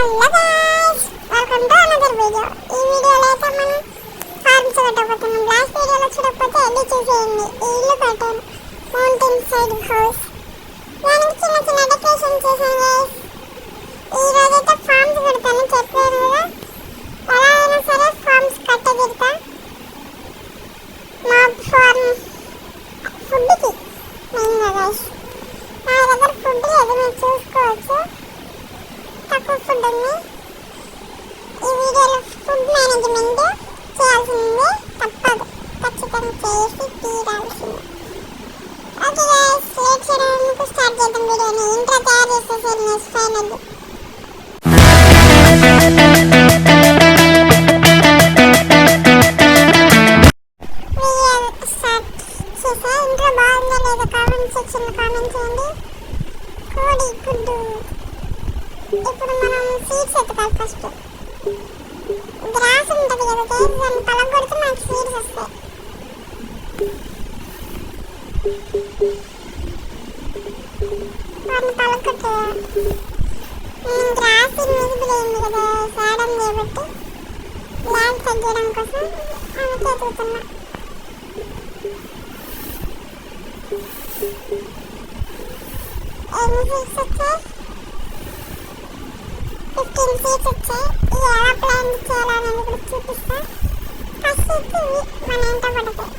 Hello guys, welcome to another video. ఈ వీడియోలో అయితే మనం ఫార్మ్స్ కట్టబోతున్నాం. లాస్ట్ వీడియోలో చూడకపోతే వెళ్ళి చూసేయండి. ఈ ఇల్లు కట్టాను, మౌంటైన్ సైడ్ హౌస్. దానికి చిన్న చిన్న డెకరేషన్ చేశాను గైస్. ఈ రోజైతే ఫార్మ్స్ కడతాను చెప్పాను కదా, ఎలా అయినా సరే ఫార్మ్స్ కట్టదిరుతా. మా ఫార్మ్ ఫుడ్కి మెయిన్గా గైస్, నా దగ్గర ఫుడ్ లేదు, మీరు చూసుకోవచ్చు. తక్కువ ఫుడ్ ఉంది. ఈ వీడియోలో ఫుడ్ మేనేజ్మెంట్ చేయాల్సింది తప్పదు, ఖచ్చితంగా చేసి తీరాల్సింది. ఓకే గైస్, లేట్ చేయడానికి స్టార్ట్ చేద్దాం వీడియోని. ఇంట్లో తయారు చేసేసారు నెక్స్ట్ ఫైనల్. స్టార్ట్ చేసా. ఇంట్లో బాగుందో లేదో కామెంట్ సెక్షన్లో కామెంట్ చేయండి. కోడి గుడ్డు. ఇప్పుడు మనం సీడ్స్ ఎత్తుకోవాలి. ఫస్ట్ గ్రాస్ ఉంటుంది కదా గైస్, దాన్ని పలగొడితే మనకి సీడ్స్ వస్తాయి. వాటిని పలగొట్టేయాలి. గ్రాస్ ఇన్విజిబుల్ అయింది కదా సాడం చేయబట్టి ల్యాండ్ తగ్గడం కోసం ఆమెకి ఎదుగుతున్నా. ఎన్ని సీడ్స్ వచ్చాయి? 15 సీడ్స్ వచ్చాయి. ఇవి ఎలా ప్లాన్ చేయాలనేది కూడా చూపిస్తా. ఫస్ట్ ఇవి మన ఎంట పడతాయి.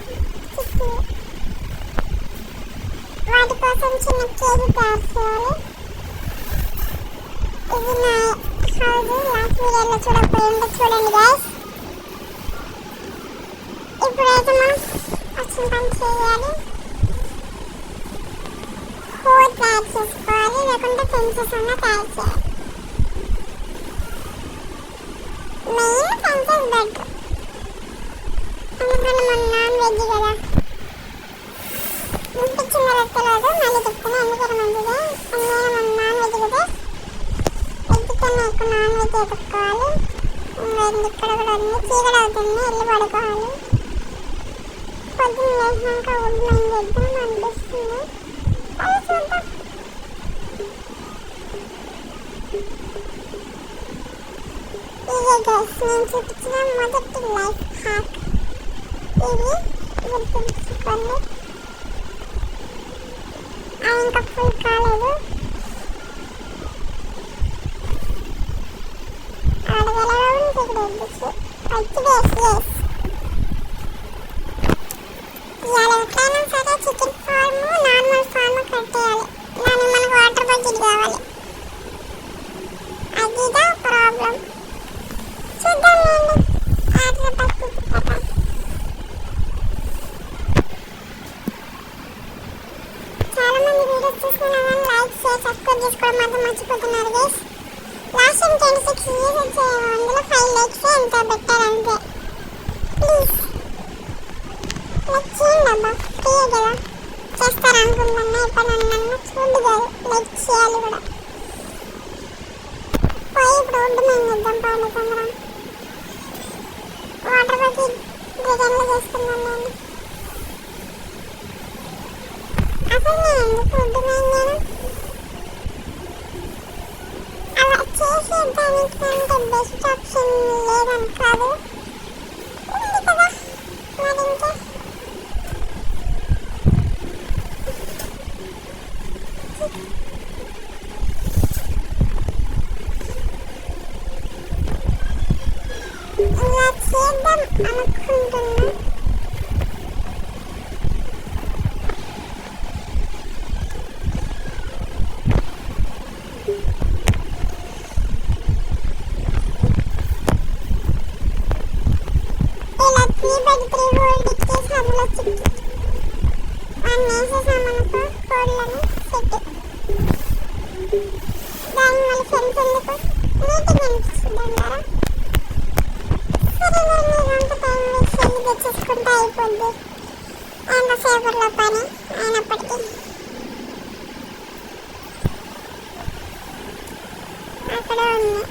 వాటి కోసం చిన్న కేజీ తయారు చేయాలి. ఇది నా హౌస్. లాస్ట్ వీడియోలో చూడకపోయింటే చూడండి గైస్. ఇప్పుడైతే మనం వచ్చిన పని చేయాలి. హోల్ తయారు చేసుకోవాలి, లేకుంటే ఫెన్సెస్ అన్న తయారు చేయాలి. మెయిన్ ఫెన్సెస్ బెటర్, ఎందుకంటే మన నాన్ వెజ్ కదా. ఇంటిచ్చిన తెలియదు, మళ్ళీ చెప్తున్నా ఎందుకంటే మంచిది. అందుకని మన నాన్ వెజ్ కదా, వెజ్ కన్నా ఎక్కువ నాన్ వెజ్ ఎత్తుకోవాలి. ఇక్కడ కూడా ఉంది, చీకటి అవుతుంది, ఇల్లు పడుకోవాలి. పొద్దున్న లేచినాక వుడ్ మైండ్ చేద్దాం అనిపిస్తుంది. అది చూద్దాం. ఇదే గైస్ నేను చూపించిన మొదటి లైఫ్ హ్యాక్. ఇది గుర్తుంచుకోండి. ఇంకా ఫుల్ కాలేదు. అడగలగా ఇక్కడ వద్దు వచ్చి వేసి ఇవాళ ఎట్లయినా సరే చికెన్ ఫార్మ్ నార్మల్ ఫార్మ్ కట్టేయాలి. దానికి మనకు వాటర్ బకెట్ కావాలి. అదిదా ప్రాబ్లం. చూద్దాం వాటర్ బకెట్ కదా. చాలా మంది వీడియోస్ చూసుకున్నా కానీ లైక్ షేర్ సబ్స్క్రైబ్ చేసుకోవడం మాత్రం మర్చిపోతున్నారు గైస్. లాస్ట్ టైం 26 వ్యూస్ వచ్చాయి, అందులో 5 లైక్స్ ఎంత బెటర్ అంతే. ప్లీజ్ లైక్ చేయండి అబ్బా, ఫ్రీయే కదా. చేస్తారు అనుకుంటున్నా. ఇప్పుడు నన్ను చూడు కాదు, లైక్ చేయాలి కూడా. పోయి ఇప్పుడు ఒడ్డు మేము చేద్దాం పాలు తొందర. వాటర్ బకెట్ డిజైన్లో చేస్తున్నాను నేను. అసలు నేను ఎందుకు ఒడ్డు మేము అలా చేసేదానికంటే బెస్ట్ ఆప్షన్ లేదని కాదు, ఉంది కదా మరి. ఇంకా ఇలా చేద్దాం అనుకుంటున్నా. ఇలా 3x3 హోల్డ్ ఇచ్చేసి అందులో చిక్కి మనం వేసేసామనుకో కోళ్ళని సెట్. దాన్ని మళ్ళీ ఫ్రెండ్స్ ఎందుకు నీట్గా అనిపిస్తుంది అంటారా? సరే మీరంతా టైం వేస్ట్ వెళ్ళి తెచ్చేసుకుంటే అయిపోద్ది. ఎంత సేపట్లో పని అయినప్పటికీ అక్కడ ఉంది.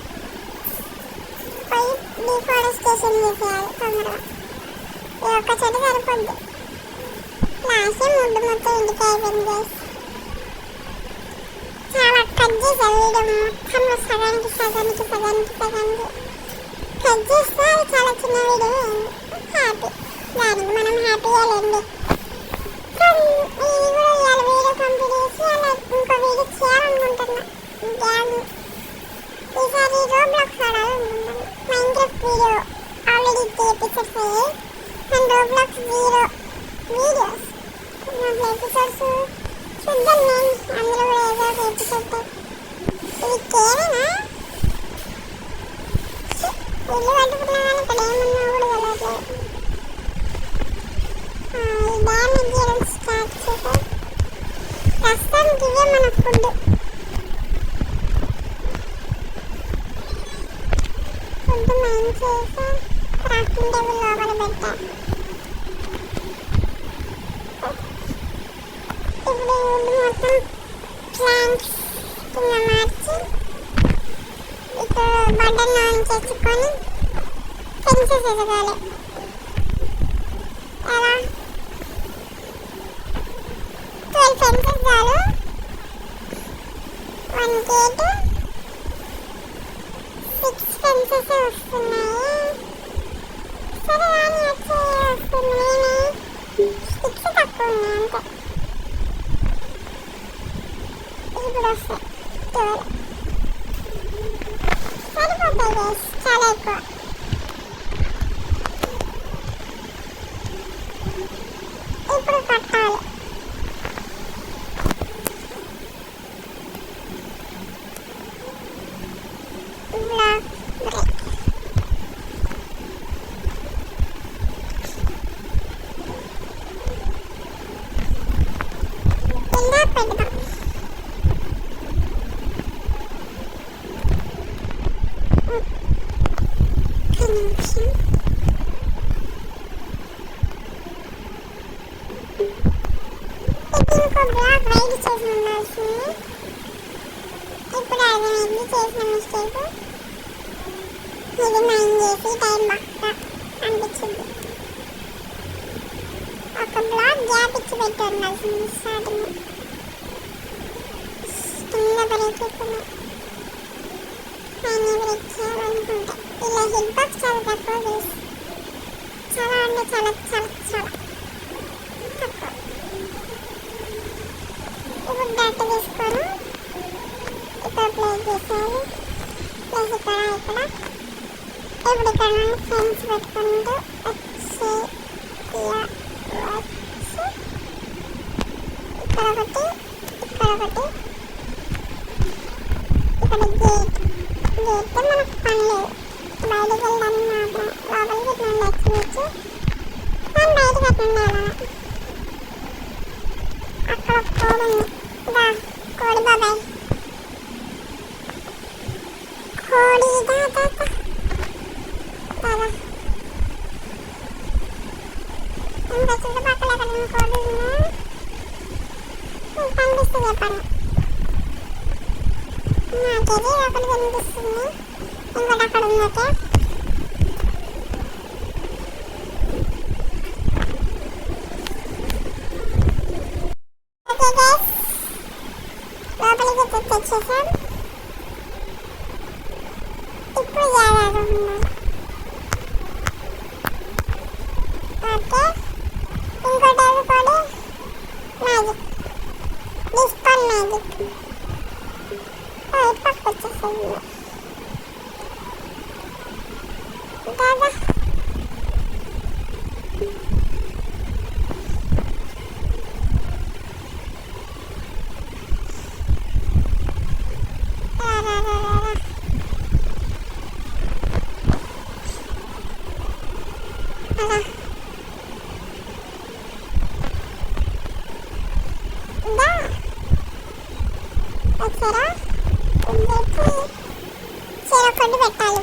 పోయి డిఫారెస్టేషన్ చేసేయాలి తొందరగా. ఈ ఒక్క చెట్టు సరిపోద్ది. లాస్ట్ ముడ్డు మొత్తం ఇంటికి అయిపోయింది గైస్. చాలా కట్ చేసా వీడియో మొత్తం సగానికి సగానికి సగానికి సగానికి కట్ చేస్తే అది చాలా చిన్న వీడియో అయింది. హ్యాపీ, దానికి మనం హ్యాపీగా లేండి. కానీ ఇది కూడా ఇవాళ వీడియో కంప్లీట్ చేసి అలా ఇంకో వీడియో చేయాలనుకుంటున్నా. గ్యాగ్ ఈసారి రోబ్లాక్స్ ఆడాలనుకుంటున్నా. మైన్క్రాఫ్ట్ వీడియో ఆల్రెడీ 3 ఎపిసోడ్స్ అయ్యాయి అండ్ రోబ్లాక్స్ 0 వీడియోస్. నా ఎపిసోడ్స్ చూద్దాం. నేను అందులో కూడా ఏదో ఒక ఎపిసోడ్ ఇది కేరేనా ఇల్లు కట్టుకున్నా కానీ ఇక్కడ ఏమన్నా కూడా వెళ్ళట్లేదు. ఈ డ్యామేజ్ చేయడం స్టార్ట్ చేశారు. ప్రస్తుతానికి ఇవే మన ఫుడ్. ఫుడ్ మైన్ చేసి క్రాఫ్టింగ్ టేబుల్ లోపల పెట్టా. ఇప్పుడు మొత్తం ప్లాంట్స్ కింద మార్చి ఇప్పుడు బటన్ ఆన్ చేసుకొని ఫెన్సెస్ ఎదగాలి. ఎలా 12 ఫెన్సెస్ చాలు. 1 గేట్ 6 ఫెన్సెస్ వస్తున్నాయి. సరే కానీ వచ్చి వస్తుంది. నేను 6 తక్కువ ఉన్నాయి అంతే. ఇప్పుడు వస్తాయి 12 సరిపోతాయి గైస్, చాలా ఎక్కువ. ఇప్పుడు కట్టాలి. బ్లాక్ బ్రేక్ కింద పెడదాం. ఇంకో బ్లాక్ రైడ్ చేసి ఉండాల్సింది. ఇప్పుడు అర్థమైంది చేసిన మిస్టేక్. ఇది మైన్ చేసి టైం బాగా అనిపించింది. ఒక బ్లాక్ గ్యాప్ ఇచ్చి పెట్టి ఉండాల్సింది స్టార్టింగ్. కింద బ్రేక్ ఎక్కువ పైన బ్రేక్ చేయాలనుకుంటే ఇలా హిట్ బాక్స్ చాలా తక్కువ చేసి చాలా అంటే చాలా చాలా చాలా తక్కువ. ఇప్పుడు డట్ట తీసుకొని ఇక్కడ ప్లేస్ చేసేయాలి. ప్లేస్ ఇక్కడ ఇక్కడ. ఇప్పుడు ఇక్కడ నుండి ఫెన్స్ పెట్టుకుంటూ వచ్చి ఇలా వచ్చి ఇక్కడ ఒకటి ఇక్కడ ఒకటి ఇక్కడ గేట్. గేట్ మనకు పని లేదు, బయటకు వెళ్ళడానికి మాత్రం. లోపలికి ఇట్లా వచ్చి మనం బయటకు అట్లా అలా. అక్కడ కోడి ఉంది. దా కోడి బాబాయ్, కోడి దాదా దాదా. ఇంకా చుట్టుపక్కల ఎక్కడ కోడి ఉన్నా కనిపిస్తుంది చెప్పండి. నాకైతే ఒకటి కనిపిస్తుంది, ఇంకోటి అక్కడ ఉంది. ఓకే లోపలికి తెచ్చేసాం. ఇప్పుడు జాగ్రత్తగా ఉండాలి. ఓకే ఇంకోటి కూడా మ్యాజిక్ డిస్పాన్ మ్యాజిక్ పక్క వచ్చేస్తుంది. దాదా వచ్చారా చెరొకటి పెట్టాలి.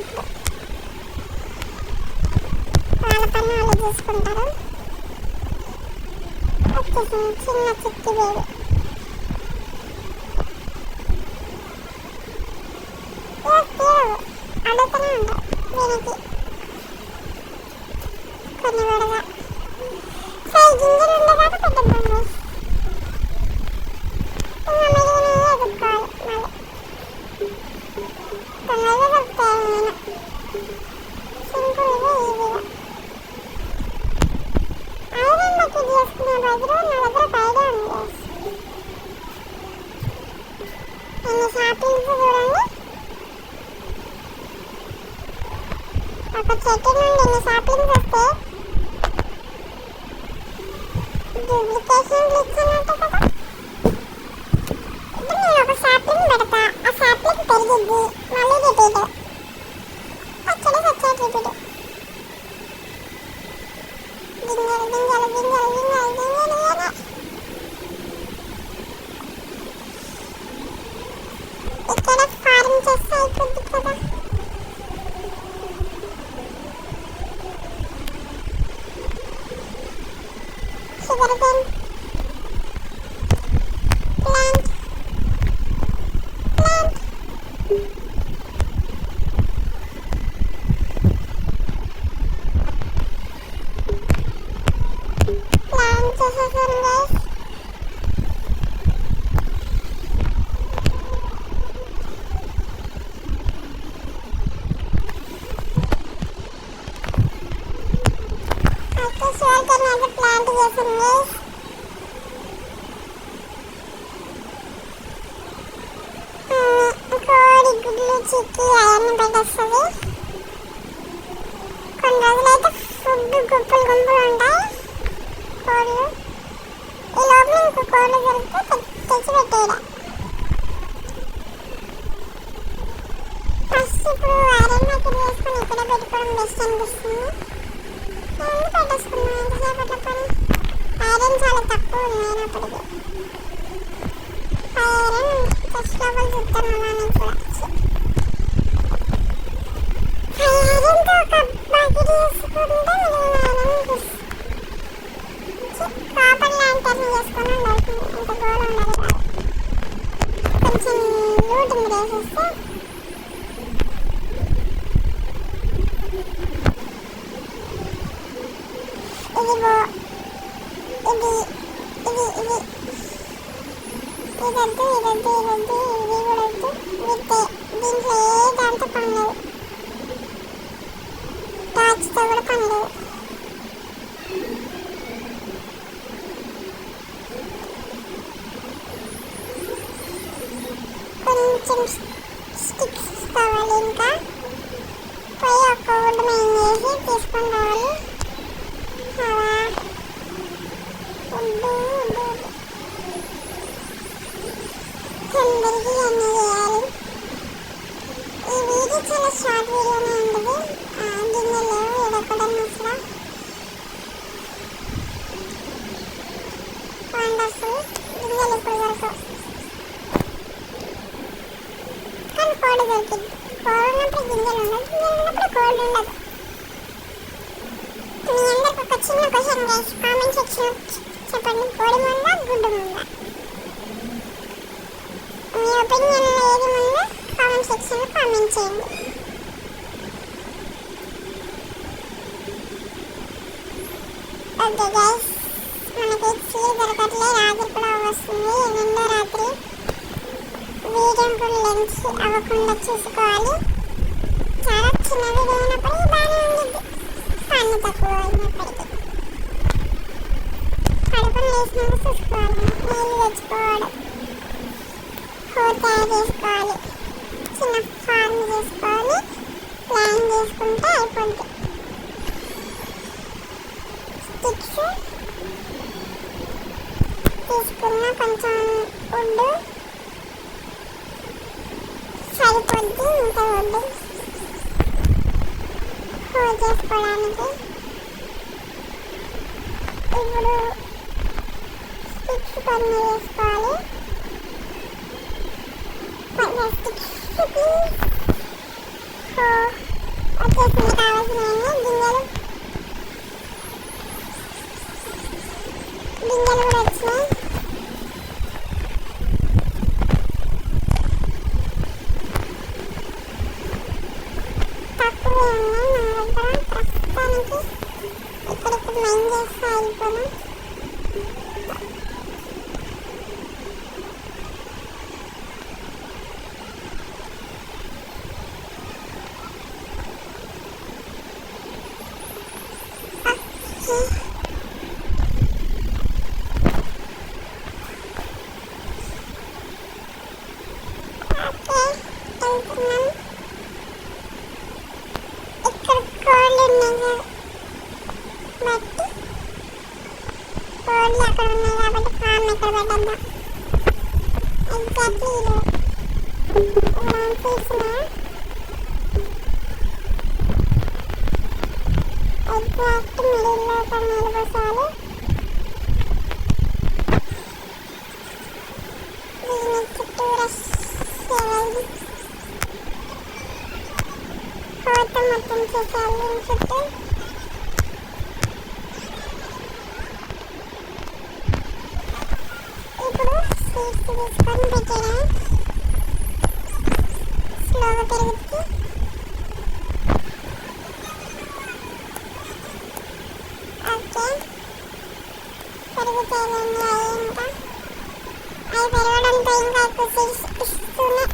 ఇప్పుడు వాళ్ళ పని వాళ్ళు చూసుకుంటారు. వచ్చేసింది చిన్న చిట్టి బేబీ. అడుగుతూనే ఉంటారు దీనికి కొన్ని విడగా. సో ఈ గింజలు ఉండేదాకా పెట్టద్దాం. ఇంకా మిగిలినవి ఎదుర్కోవాలి మళ్ళీ. నేను సింపుల్గా ఈజీగా ఐరన్ బకెట్ చేసుకునే బదులు నా దగ్గర ఒక ఐడియా ఉంది guys. ఎన్ని షాపింగ్స్ చూడండి, ఒక చెట్టు నుండి ఎన్ని షాపింగ్స్ వస్తే డూప్లికేషన్ గ్లిచ్ అన్నట్టు కదా. ఇప్పుడు నేను ఒక షాపింగ్ పెడతా, ఆ షాపింగ్ పెరిగిద్ది, మళ్ళీ రిపీట్ వచ్చేది రిపీట్ గింజలు గింజలు గింజలు గింజలు గింజలు ఇక్కడ ఫార్మ్ చేస్తే అయిపోద్ది కదా. Sugar cane plant plant plant చేసేసాను గైస్. అయితే షుగర్ కేన్ అయితే ప్లాంట్ చేసాను గైస్. కోడి గుడ్లు చిక్కి అవన్నీ పెట్టేస్తుంది. కొన్ని రోజులైతే ఫుడ్ గుంపులు గుంపులు ఉంటాయి కోళ్ళు. ఈ లోపల ఇంకో కోళ్ళు దొరికితే తెచ్చి పెట్టేయడం. ఫస్ట్ ఇప్పుడు ఐరన్ బకెట్ వేసుకొని ఇక్కడ పెట్టుకోవడం బెస్ట్ అనిపిస్తుంది. నేను పెట్టేసుకున్నాను ఎంతసేపట్లో పని. ఐరన్ చాలా తక్కువ ఉంది అయినప్పటికీ. ఐరన్ ఫస్ట్ లోపల చూస్తాను అలానే చూడచ్చు. ఐరన్తో ఒక బకెట్ వేసుకుంటే మిగిలిన ఐరన్ కాపర్ ల్యాంటర్ని చేసుకొని ఉండాల్సింది. అంత గోల్ ఉండదు కాదు. కొంచెం లూటింగ్ వేసేస్తే ఇదిగో ఇది ఇది ఇది ఇదొద్దు ఇదొద్దు ఇదొద్దు ఇది కూడా వద్దు. విత్తే దీంట్లో ఏ దాంతో పని లేదు, టార్చ్తో కూడా పని లేదు. కొంచెం స్టిక్స్ కావాలి. ఇంకా పోయి ఒక వుడ్ మెయిన్ చేసి తీసుకొని రావాలి. అలా అందరికీ అన్నీ చేయాలి. ఈ వీడియో చాలా షార్ట్ వీడియోనే ఉంటుంది. గిన్నె లేవు ఎడకడం అసలు వండర్ఫుల్. గిన్నెలు ఇప్పుడు దొరకవు కానీ కోడి దొరికింది. కోడి ఉన్నప్పుడు గింజలు ఉండదు, గింజలు ఉన్నప్పుడు కోడి ఉండదు. మీ అందరికి ఒక చిన్న క్వశ్చన్ గైస్, కామెంట్ సెక్షన్ చెప్పండి. కోడి ముందా గుడ్డు ముందా? మీ ఒపీనియన్ ఏది ముందో కామెంట్ సెక్షన్లో కామెంట్ చేయండి. ఓకే గైస్, మనకి సీల్ దొరకట్లే, రాత్రి కూడా వస్తుంది. రెండో రాత్రి వీడియో కూడా లెన్స్ అవ్వకుండా చూసుకోవాలి. చాలా చిన్న వీడియో అయినప్పటికీ బాగానే ఉండిద్ది, పని తక్కువ అయినప్పటికీ. పడుకొని లేచినాక చూసుకోవాలి, నీళ్ళు తెచ్చుకోవడం, హోర్ తయారు చేసుకోవాలి, చిన్న ఫార్మ్ చేసుకోవాలి, ప్లాన్ చేసుకుంటే అయిపోద్ది. స్టిక్స్ తీసుకున్న కొంచెం వుడ్ సరిపోద్ది. ఇంత వుడ్ హోర్ చేసుకోవడానికి. ఇప్పుడు స్టిక్స్ కొన్ని వేసుకోవాలి. స్టిక్స్కి వచ్చేసింది కావాల్సినవన్నీ. గింజలు కూడా వచ్చినాయి. తక్కువే ఉన్నాయి నా దగ్గర ప్రస్తుతానికి. ఇక్కడిక్కడ మైండ్ చేస్తా వెళ్ళిపోయినా. బట్టి కోళ్ళు అక్కడ ఉన్నాయి కాబట్టి ఫామ్ ఎక్కడ పెట్టద్దాం. ఎగ్జాక్ట్లీ తీసిన ఎగ్జాక్ట్ మిడిల్లో ఒక నీళ్ళు పోసాలి. దీని చుట్టూరా కోత మొత్తం చేసేయాలి. దీని చుట్టూ ఇప్పుడు సీడ్స్ తీసుకొని పెట్టేయడం. స్లోగా పెరుగుతుంది. ఓకే, పెరుగుతాయండి. అవి పెరగడంతో ఇంకా ఎక్కువ సీడ్స్ ఇస్తూనే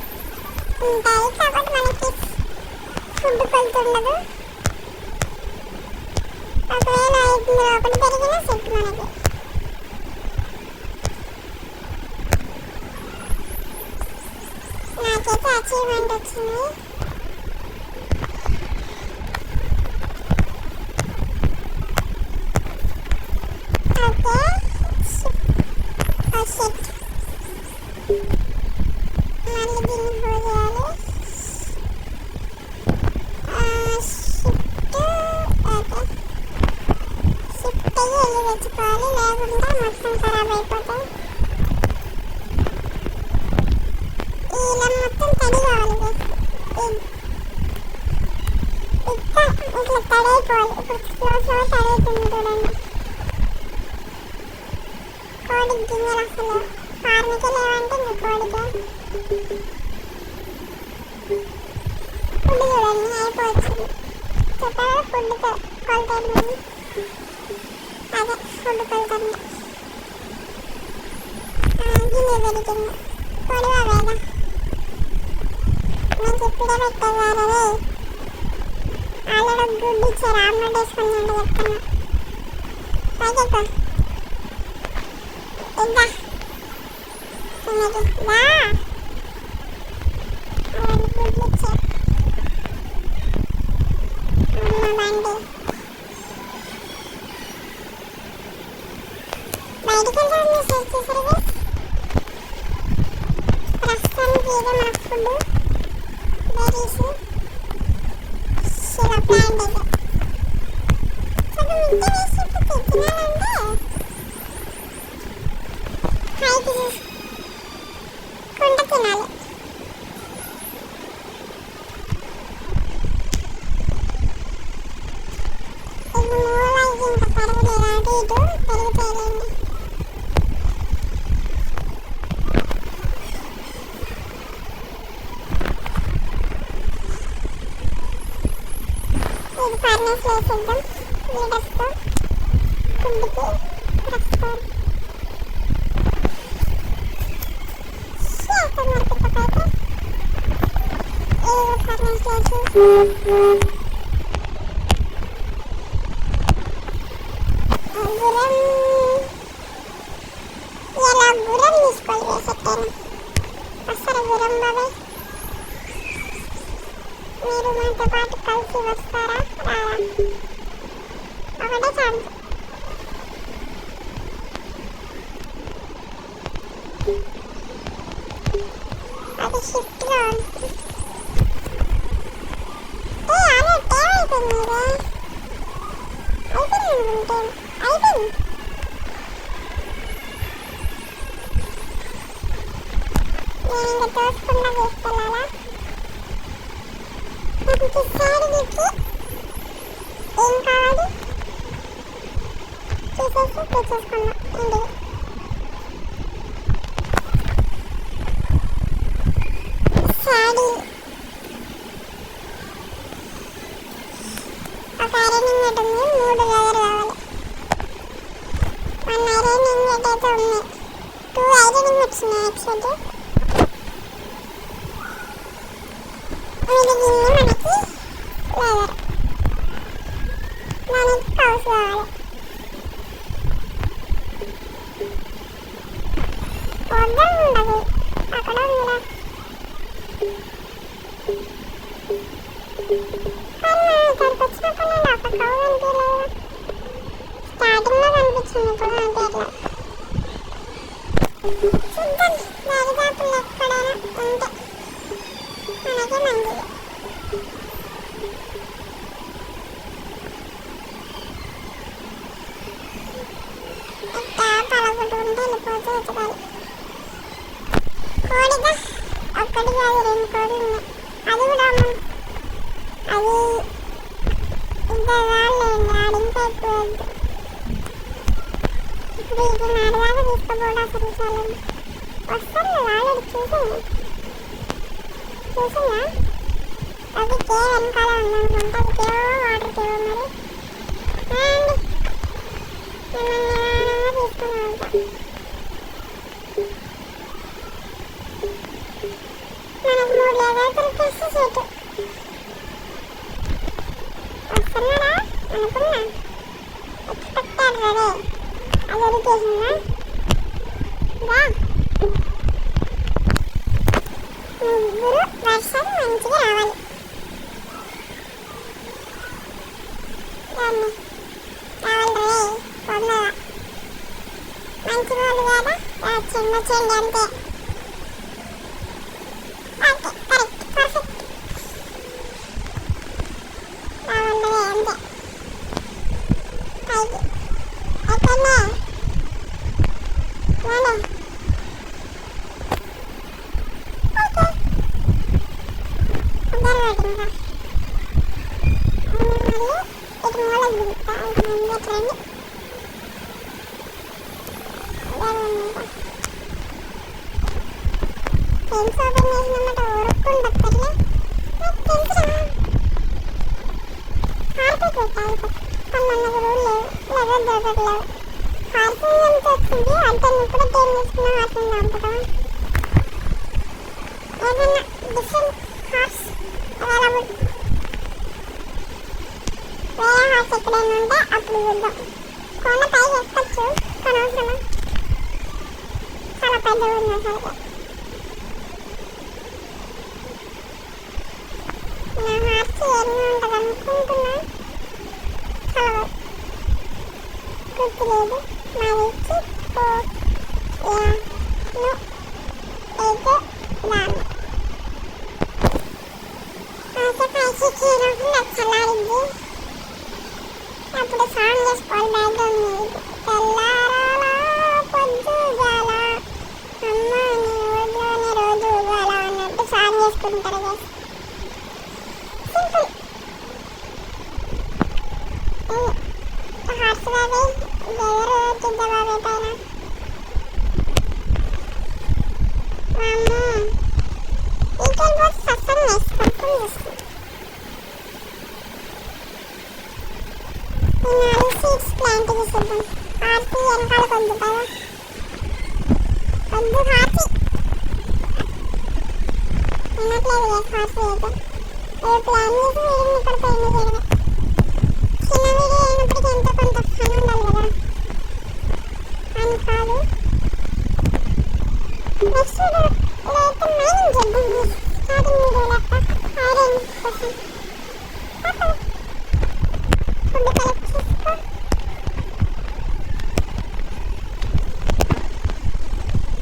ఉంటాయి. కాబట్టి మనకి ఫుడ్ కొలుతుండదు. ఒకవేళ ఇందులో ఒకటి పెరిగినా సెట్ మనకి. నాకైతే అచీవ్మెంట్ వచ్చింది. Okay, set. మళ్ళీ దీన్ని హోల్ చేయాలి. షిఫ్ట్. ఓకే, షిఫ్ట్ అయ్యి వెళ్ళి తెచ్చుకోవాలి, లేకుండా మొత్తం ఖరాబ్ అయిపోతాయి. ఇలా మొత్తం తడి కావాలి. ఇట్లా తడైపోవాలి. ఇప్పుడు స్లో తడైతుంది చూడండి. కోడి గింజలు అసలు ఫార్మికే లేవంటే ఇంకా కోడికే. ఫుడ్ చూడండి అయిపోవచ్చు. చెప్పాలి ఫుడ్ కొలుతాడు. అదే ఫుడ్ కొలుతాడు. గిన్నె పెరిగింది. పొడివా వేదా నేను చెప్పిడే పెట్టేవారే. ఆల్రెడీ గుడ్డు ఇచ్చారు. ఆమ్లెట్ వేసుకుని ఉండి చెప్తున్నా. పైకెక్కో ఇంకా తినేది రా. అలాంటి గుడ్లు ఇచ్చారు. అమ్మ బండి బయటికి వెళ్తాను. సెర్చ్ చేసారు. ప్రస్తుతానికి ఏదో మన ఫుడ్ బెర్రీస్ శివ ప్లాంట్ అయితే సగం ఇంటి వేసి తినాలంటే హైట్ చూసుకుంటూ తినాలి. ఇది మూల ఇది ఇంకా పరుగులేదు. అటు ఇటు పెరుగుతాయిలేండి. ఇది ఫర్నేస్ వేసేద్దాం. లీడర్స్తో ఫుడ్కి ప్రస్తుతం మార్కెట్లోకి అయితే ఇది ఫర్నేస్ వేసి గుర్రం ఇలా గుర్రం తీసుకోవాలి. వేసెట్టాను వస్తారా గుర్రం బాబాయ్? మీరు మనతో పాటు కలిసి వస్తారా రారా? ఒకటే ఛాన్స్. అది షిఫ్ట్లో ఉంది. ఆల్రెడీ ఏమైపోయింది ఇది? అయిపోయింది అనుకుంటే. అయిపోయింది. నేను ఇంకా తోసుకుండా తీసుకెళ్ళాలా? నాకు శారీకి ఏం కావాలి చూసేసి తెచ్చేసుకున్నా. ఇంటికి శారీ ఒక ఐరనింగ్ నెట్ ఉంది. 3 లెదర్ కావాలి. 1 ఐరనింగ్ నెట్ అయితే ఉన్నాయి. 2 ఐరనింగ్ నెట్స్ ఉన్నాయి యాక్చువల్లీ. మిగిలింది మనకి లెదర్. దానికి కౌస్ కావాలి. వద్దాం ఉండదు అక్కడ ఉందిరా. కానీ ఇక్కడికి వచ్చినప్పుడు నాకు ఒక కౌ కనిపించలేదు. చిన్నప్పుడు అంటే అట్లా చూద్దాం. దరిదాపుల్లో ఎక్కడైనా ఉంటే మనకే మంచిది. ఎట్టా పలగొట్టుకుంటే వెళ్ళిపోతూ ఎత్తుకోవాలి. కోడిగా ఒక్కటి కాదు 2 కోళ్ళు ఉన్నాయి. అది కూడా అది ఇద్దరు రాళ్ళేండి, ఆడ ఇంకా ఎక్కువ వద్దు. ఇప్పుడు ఇది నాలుగాగా తీసుకోబోడు అసలు చాలా వస్తారు కదా, ఆల్రెడీ చూసిందా అది కే వెనకాల ఉందనుకుంటా. అది కేవో వాటర్ కేవో మరి అండి మిమ్మల్ని తీసుకుని వెళ్తాం. మనకు 3 లేగైతులు తెస్తే చెట్టు వస్తున్నాడా అనుకున్నా. ఎక్స్పెక్టెడ్ రెడీ అది ఎదుగుతుందా ముగ్గురు వర్షం మంచిగా రావాలి. రావాలి పొందగా మంచి వాళ్ళు కదా చిన్న చెండి అంతే. ఓకే కరెక్ట్ పర్ఫెక్ట్ రావాలి అంతే. పైకి ఎక్కడనే రాలే. ఓకే ఇద్దరు పెట్టిందా మళ్ళీ ఇటు మూలకు దిగుతా. ఇటు ముందు ఎట్లండి ఫ్రెండ్స్ ఓపెన్ చేసినమాట ఊరుక్కుండా అక్కర్లే నాకు తెలుసురా. కార్పెట్ పెట్టాలి పన్నెండు రూల్ లేవు లేదా దొరకట్లేవు. హార్సింగ్ ఎంత వచ్చింది అంటే నువ్వు కూడా గేమ్ తీసుకున్నా హార్సింగ్ చంపుతావా? ఏదన్నా డిఫరెంట్ హార్స్ అవైలబుల్ వేరే హార్స్ ఎక్కడైనా ఉంటే అప్పుడు చూద్దాం. కొండ పైకి ఎక్కొచ్చు కానీ అవసరమా? చాలా పెద్దగా ఉంది అసలు. నా హార్స్ ఎన్ని ఉంటుంది అనుకుంటున్నా, చాలా గుర్తులేదు. మాది ఇచ్చి చల్లారింది అప్పుడు సాంగ్ చేసుకోవాలి. బ్యాక్గ్రౌండ్ మ్యూజిక్ తెల్లారాలా పొద్దుగాల అమ్మ నీ ఊళ్ళోనే రోజు ఉగాల అన్నట్టు సాంగ్ చేసుకుంటారు కదా. సింపుల్. హార్స్ బాబే ఎవరు చిద్ద బాబే పైన ఈక్వల్ బోర్డ్స్ అస్సలు వేసుకోవాలి. ఫుల్ చూస్తుంది. ఈ 4 సీట్స్ ప్లాంట్ చేసేద్దాం. హార్సీ వెనకాల కొద్దు కదా కొద్దు హార్సీ వినట్లేదు కదా. హార్సీ అయితే రేపు ప్లాన్ చేసి వీడిని ఇక్కడ పెయింట్ చేయడమే. చిన్న వీడియో అయినప్పటికీ ఎంతో కొంత ఫన్ ఉండాలి కదా అని కాదు. నెక్స్ట్ వీడియోలో అయితే మైనింగ్ చేద్దాం. స్టార్టింగ్ వీడియోలో ఐరన్ కోసం ఫుడ్ కలెక్ట్ చేసుకో.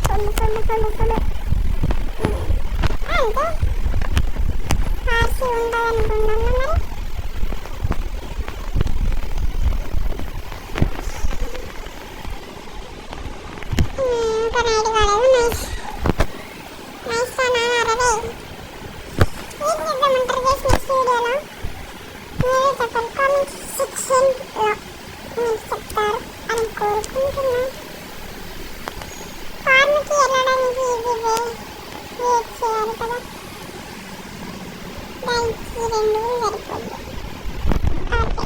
ఫుడ్ అంటే హార్సీ ఉండదనుకున్నాను మరి. ఇంకా నైట్ కాలేదు. నైస్ అరే ఏం చేద్దామంటారు గైస్ నెక్స్ట్ వీడియోలో మీరే చెప్పండి. కామెంట్ సెక్షన్లో మీరు చెప్తారు అని కోరుకుంటున్నా. ఫార్మ్కి వెళ్ళడానికి ఇది వెయిట్ చేయాలి కదా, దానికి 2 సరిపోద్ది. ఓకే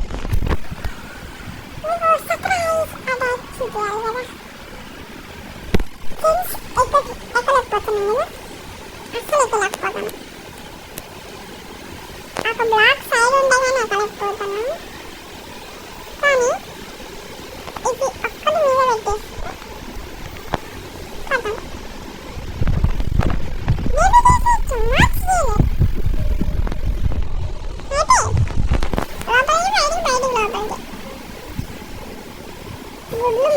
మీకు సర్ప్రైజ్ అటాచ్ చేయాలి కదా ఫ్రెండ్స్. ఎక్కలేకపోతున్నాను నేను, అస్సలు ఎక్కలేకపోతాను. ఒక బ్లాక్ సైడ్ ఉండగానే ఎక్కలేకపోతున్నాను. కానీ ఇది ఒక్కటి మీద పెట్టేస్తా కదా. నేను చేసేచ్చు మార్క్స్ చేయలేదు. అయితే లోపలికి బయటికి లోపలికి గుడ్లు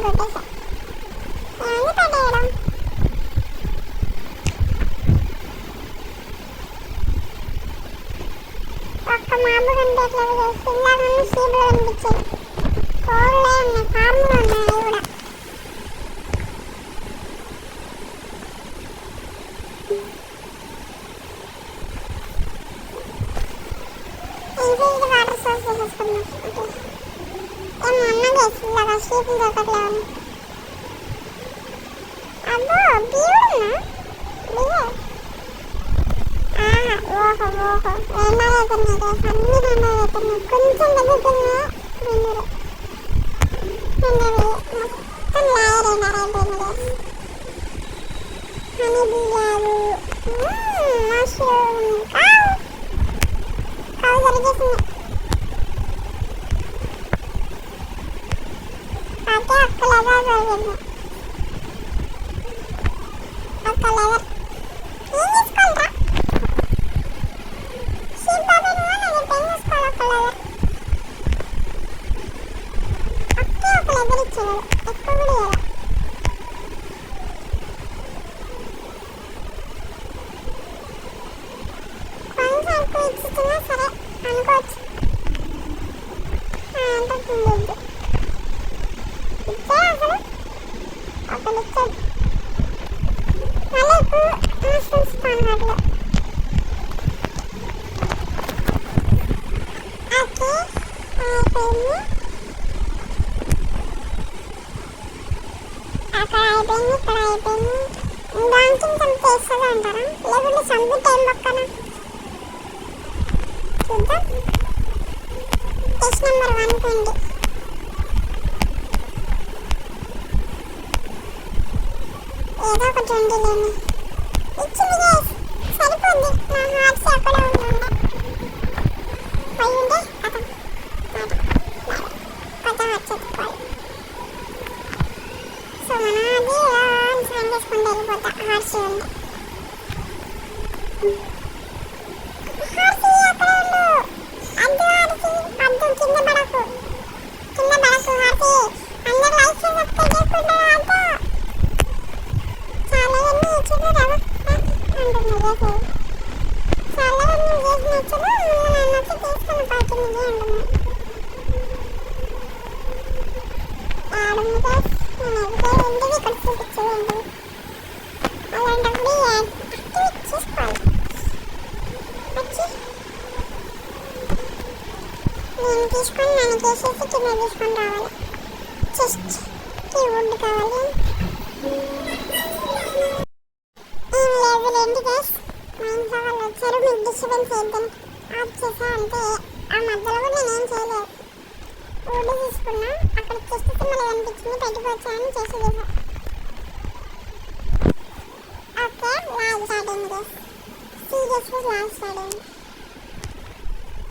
కొట్టేసా. ఏమైంది పెట్టేయడం? ఒక్క మాపు కనిపించలేదు. ఇందాక షీపులు కనిపించాయి. కోళ్ళే ఉన్నాయి, ఫార్ములు ఉన్నాయి కూడా. ఇంకేంటి వాటర్ సోర్స్ చేసేసుకున్నాం. ఏమన్నా చేస్తుందా షీపులు దొరకట్లేవని. అబ్బో బియ్యుడున్నా బియ్య. ఓహో ఓహో రెండాలు అవుతున్నాయి కదా, అన్ని రెండాలు అవుతున్నాయి. కొంచెం తగ్గుతున్నాయి. మొత్తం లాయ రెండాలు అయిపోయింది. హనీ బియ్యాలు, మష్రూమ్ కావు జరిగేసింది. అదే అక్కలాగా జరిగింది. అక్కలాగా ఏం తీసుకోవాలరా? షీప్ బాబా నేను ఏం తీసుకోవాలి? అక్కలాగా అక్కే ఒక లెవెల్ ఇచ్చాడు, ఎక్కువ కూడా ఇవ్వాలి. కొంచెం ఎక్కువ ఇచ్చినా సరే అనుకోవచ్చు. అంత తిండి ఇచ్చే అసలు ఒకళ్ళు ఇచ్చాడు. మళ్ళీ ఎక్కువ మష్రూమ్స్ కానట్లు. ఓకే అయిపోయింది. అక్కడ అయిపోయింది, ఇక్కడ అయిపోయింది. దానికి చంపు చేస్తుంది అంటారా? లేకుంటే చంపు టైం పక్కన చూద్దాం. Test number 120. ఏదో ఒక 20 లేని ఇచ్చింది గైస్, సరిపోద్ది. నా హార్ట్స్ అక్కడే ఉంటుండే పోయి ఉంటే కథ కొత్త హార్ట్స్ ఎత్తుకోవాలి. సో మనం అది సైన్ చేసుకుంటూ వెళ్ళిపోతా. హార్ట్స్ ఉంది, హార్ట్స్ అక్కడే ఉండు. అద్దు హార్ట్స్, అద్దు కింద పడకు, కింద పడకు హార్ట్స్. అందరు లైక్ చేసి సబ్స్క్రైబ్ చేసుకుంటారు. అద్దు చాలా ఎన్ని చూడు రవ అంటుంది చేసేది. చాలా ఎన్ని చేసి నచ్చదు. ముందు నన్ను వచ్చి తీసుకుని పడుతుంది అంటుంది. ఆడుంది గైస్, నేను ఎదుటే ఏంటిది ఇక్కడ చూపించేది ఏంటిది. అలాంటప్పుడు యాక్టివేట్ చేసుకోవాలి. వచ్చి నేను తీసుకొని నన్ను చేసేసి కింద తీసుకొని రావాలి. చెస్ట్కి వుడ్ కావాలి. ఏం లేదు లేండి గైస్, మా ఇంట్లో వాళ్ళు వచ్చారు. మీకు డిస్టర్బెన్స్ ఏంటని ఆఫ్ చేసా అంటే ఆ మధ్యలో కూడా నేనేం చేయలేదు. వుడ్ తీసుకున్నా, అక్కడ చెస్ట్ సింబల్ కనిపించింది, పెట్టుకోవచ్చా అని చేసేసా. ఓకే లాగ్ స్టార్ట్ అయింది గైస్, సీరియస్లీ లాగ్ స్టార్ట్ అయింది.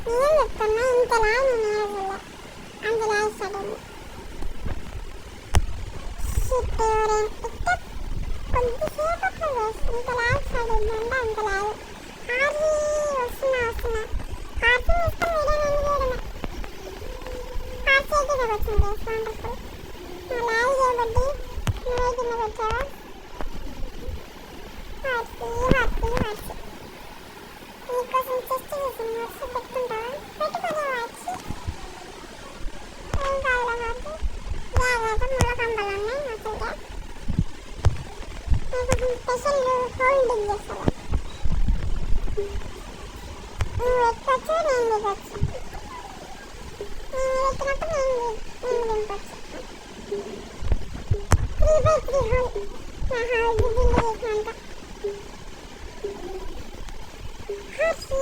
నేను చెప్తున్నా ఇంతలా నేను అంత లాగ్ స్టార్ట్ అయింది. షిట్ కొద్దిసేపు అట్లా గైస్, ఇంత లాగ్ స్టార్ట్ అయిందంటే అంత లాగ్. హార్లీ వస్తున్నా హార్సీ ఇష్టం వీడియో నేను చేయడమే. హార్సీ అయితే ఇక్కడ వచ్చింది గైస్, వండర్ఫుల్. నా లాగ్ చేయబట్టి నువ్వే కిందకి వచ్చావా? హార్సీ నీకోసం చెస్ట్ చేసిన హార్సీ పెట్టుకుంటావా? పెట్టుకోదా హార్సీ? ఏం కావాలా హార్సీ? జాగ్రత్త, ముళ్ళ కంపలు ఉన్నాయి అసలుగా. నీకోసం స్పెషల్ హోల్డింగ్ చేస్తావా? నువ్వు ఎక్కొచ్చు, నేను దిగొచ్చు. నేను ఎక్కినప్పుడు నేను దింపొచ్చు. 3x3 whole. నా హోల్ బిల్డ్ చేసినంత. హార్సీ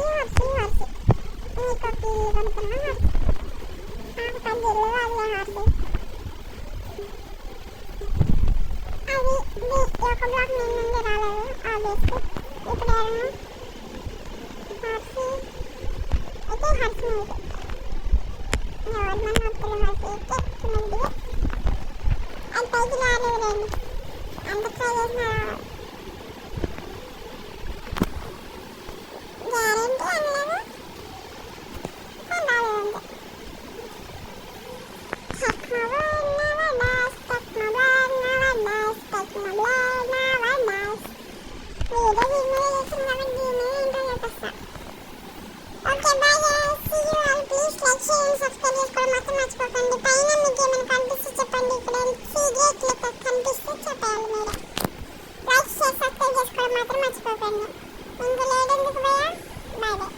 నీకు ఒక ఇల్లు కొనుక్కున్నా హార్సీ. నాకు పెద్ద ఇల్లు కాదులే హార్సీ. అది ఒక బ్లాక్ నేను నుండి రాలేదు ఆబ్వియస్లీ. ఇప్పుడు ఎవరన్నా హార్సీ అయితే హార్సీ మీద ఎవరు మన హక్కులు హార్సీ అయితే కిందకి దిగి అది పైకి రాలేదు రండి. అంత ట్రై చేసినా రావాలి. గ్యారెంటీ అనలేదు కానీ రాలేదంటే. See you all. Please like, share and subscribe చేసుకోవడం మాత్రం మర్చిపోకండి. పైన మీకు ఏమైనా కనిపిస్తే చెప్పండి. ఇక్కడ సీక్రెట్ లెక్క కనిపిస్తే చెప్పాలి మీరు. లైక్ షేర్ సబ్స్క్రైబ్ చేసుకోవడం మాత్రం మర్చిపోకండి. ఇంకా లేడెందుకు భయ్యా? Bye bye.